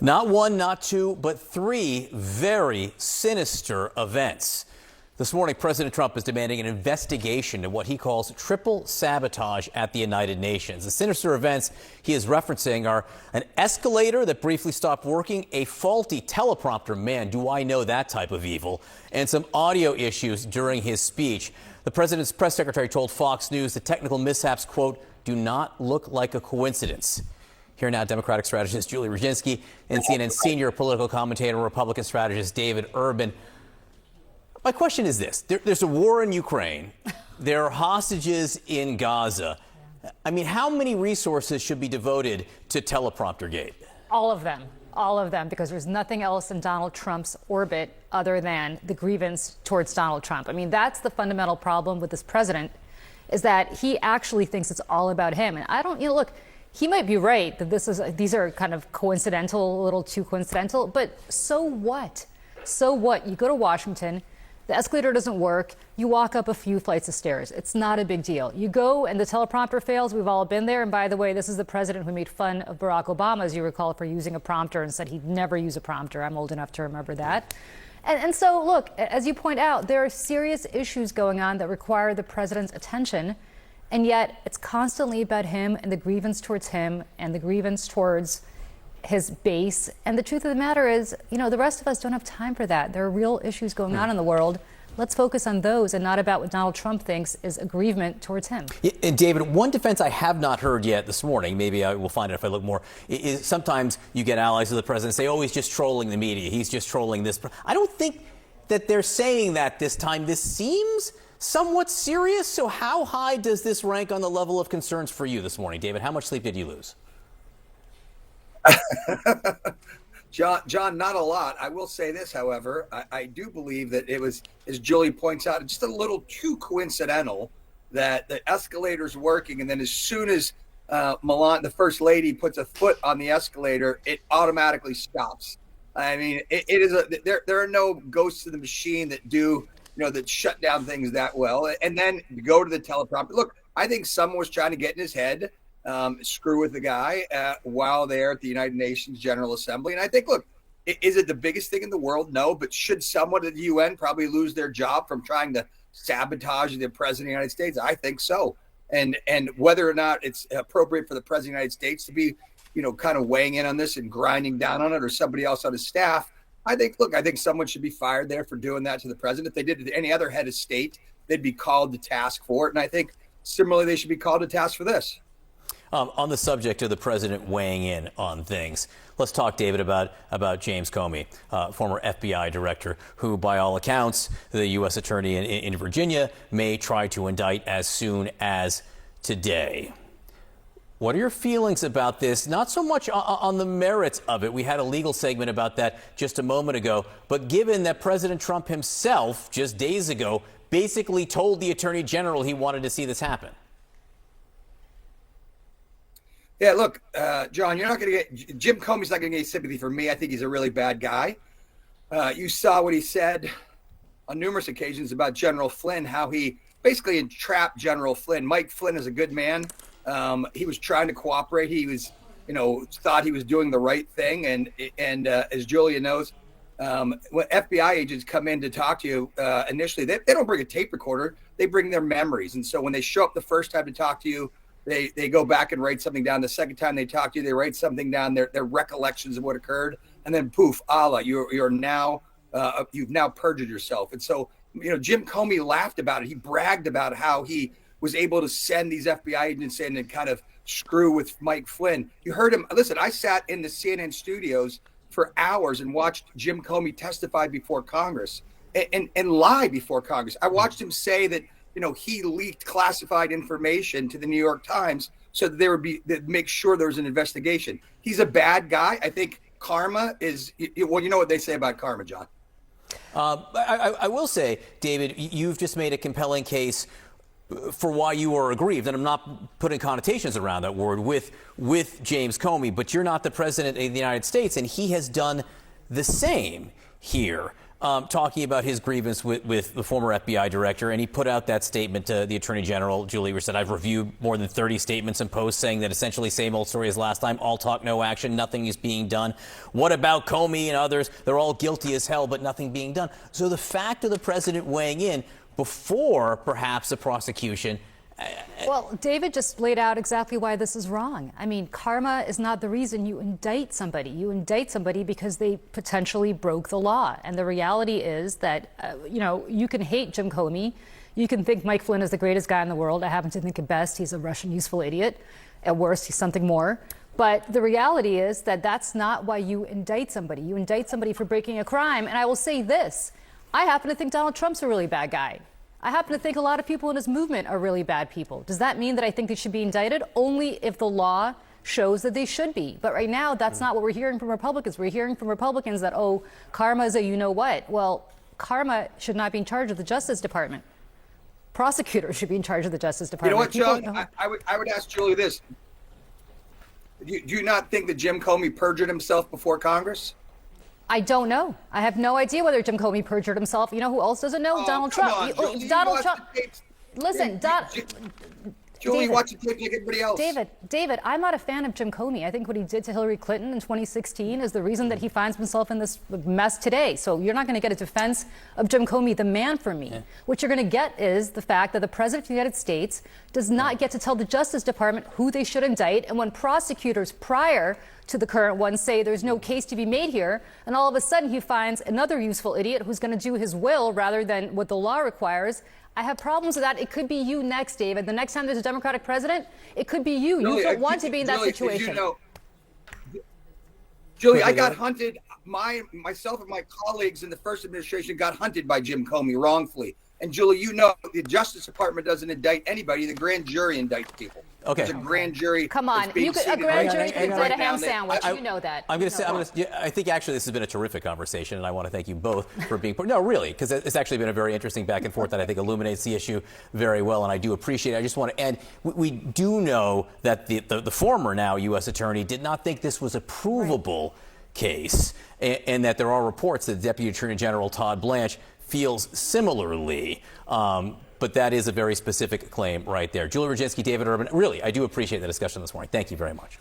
Not one, not two, but three very sinister events. This morning, President Trump is demanding an investigation into what he calls triple sabotage at the United Nations. The sinister events he is referencing are an escalator that briefly stopped working, a faulty teleprompter, man, do I know that type of evil, and some audio issues during his speech. The president's press secretary told Fox News the technical mishaps, quote, do not look like a coincidence. Here now, Democratic strategist Julie Rajinski and CNN senior political commentator, Republican strategist David Urban. My question is this. There's a war in Ukraine. There are hostages in Gaza. I mean, how many resources should be devoted to teleprompter gate? All of them, because there's nothing else in Donald Trump's orbit other than the grievance towards Donald Trump. I mean, that's the fundamental problem with this president, is that he actually thinks it's all about him. And I don't, look, he might be right that these are kind of coincidental, a little too coincidental, but so what? So what? You go to Washington, the escalator doesn't work, you walk up a few flights of stairs. It's not a big deal. You go and the teleprompter fails, we've all been there. And by the way, this is the president who made fun of Barack Obama, as you recall, for using a prompter and said he'd never use a prompter. I'm old enough to remember that. And so, look, as you point out, there are serious issues going on that require the president's attention. And yet it's constantly about him and the grievance towards him and the grievance towards his base. And the truth of the matter is, the rest of us don't have time for that. There are real issues going on in the world. Let's focus on those and not about what Donald Trump thinks is aggrievement towards him. Yeah, and David, one defense I have not heard yet this morning, maybe I will find it if I look more, is sometimes you get allies of the president say, oh, he's just trolling the media. He's just trolling this. I don't think that they're saying that this time. This seems somewhat serious. So how high does this rank on the level of concerns for you this morning, David? How much sleep did you lose? John, not a lot. I will say this, however, I do believe that it was, as Julie points out, just a little too coincidental that the escalator's working, and then as soon as Milan, the first lady, puts a foot on the escalator, it automatically stops. I mean, it is there are no ghosts in the machine that do that shut down things that well. And then go to the teleprompter. Look, I think someone was trying to get in his head, screw with the guy while there at the United Nations General Assembly. And I think, look, is it the biggest thing in the world? No. But should someone at the UN probably lose their job from trying to sabotage the president of the United States? I think so. And whether or not it's appropriate for the president of the United States to be, kind of weighing in on this and grinding down on it, or somebody else on his staff, I think someone should be fired there for doing that to the president. If they did it to any other head of state, they'd be called to task for it. And I think similarly, they should be called to task for this. On the subject of the president weighing in on things, let's talk, David, about James Comey, former FBI director, who, by all accounts, the U.S. attorney in Virginia may try to indict as soon as today. What are your feelings about this? Not so much on the merits of it. We had a legal segment about that just a moment ago. But given that President Trump himself, just days ago, basically told the attorney general he wanted to see this happen. Yeah, look, John, you're not going to get Jim Comey's not going to get sympathy from me. I think he's a really bad guy. You saw what he said on numerous occasions about General Flynn, how he basically entrapped General Flynn. Mike Flynn is a good man. He was trying to cooperate. He was, thought he was doing the right thing. And as Julia knows, when FBI agents come in to talk to you, initially, they don't bring a tape recorder. They bring their memories. And so when they show up the first time to talk to you, they go back and write something down. The second time they talk to you, they write something down, their recollections of what occurred. And then poof, you're now, you've now perjured yourself. And so, Jim Comey laughed about it. He bragged about how he was able to send these FBI agents in and kind of screw with Mike Flynn. You heard him. Listen, I sat in the CNN studios for hours and watched Jim Comey testify before Congress and lie before Congress. I watched him say that, he leaked classified information to the New York Times so that that make sure there was an investigation. He's a bad guy. I think karma is, well, you know what they say about karma, John. I will say, David, you've just made a compelling case for why you are aggrieved, and I'm not putting connotations around that word, with James Comey, but you're not the president of the United States, and he has done the same here. talking about his grievance with the former FBI director, and he put out that statement to the Attorney General, Julie, where said, I've reviewed more than 30 statements and posts saying that essentially same old story as last time, all talk, no action, nothing is being done. What about Comey and others? They're all guilty as hell, but nothing being done. So the fact of the president weighing in before perhaps the prosecution. Well, David just laid out exactly why this is wrong. I mean, karma is not the reason you indict somebody. You indict somebody because they potentially broke the law. And the reality is that, you can hate Jim Comey. You can think Mike Flynn is the greatest guy in the world. I happen to think at best he's a Russian useful idiot. At worst, he's something more. But the reality is that that's not why you indict somebody. You indict somebody for breaking a crime. And I will say this. I happen to think Donald Trump's a really bad guy. I happen to think a lot of people in his movement are really bad people. Does that mean that I think they should be indicted? Only if the law shows that they should be. But right now, that's not what we're hearing from Republicans. We're hearing from Republicans that, karma is a you-know-what. Well, karma should not be in charge of the Justice Department. Prosecutors should be in charge of the Justice Department. You know what, John? I would ask Julie this. Do you not think that Jim Comey perjured himself before Congress? I don't know. I have no idea whether Jim Comey perjured himself. You know who else doesn't know? Donald Trump. Donald Trump. Listen, Julie, watch the tape like everybody else. David, I'm not a fan of Jim Comey. I think what he did to Hillary Clinton in 2016 is the reason that he finds himself in this mess today. So you're not going to get a defense of Jim Comey, the man, from me. Yeah. What you're going to get is the fact that the President of the United States does not get to tell the Justice Department who they should indict. And when prosecutors prior to the current one say there's no case to be made here, and all of a sudden he finds another useful idiot who's going to do his will rather than what the law requires, I have problems with that. It could be you next, David. The next time there's a Democratic president, it could be you. You don't want to be in that situation. Julie, I got hunted. Myself and my colleagues in the first administration got hunted by Jim Comey wrongfully. And Julie, the Justice Department doesn't indict anybody. The grand jury indicts people. Okay. There's a grand jury. Come on, a grand jury could indict a ham sandwich. You know that. I think actually this has been a terrific conversation, and I want to thank you both for being part. No, really, because it's actually been a very interesting back and forth that I think illuminates the issue very well, and I do appreciate it. I just want to end. We do know that the former now U.S. attorney did not think this was a provable case, and that there are reports that Deputy Attorney General Todd Blanche feels similarly. But that is a very specific claim right there. Julie Rajinski, David Urban, really, I do appreciate the discussion this morning. Thank you very much.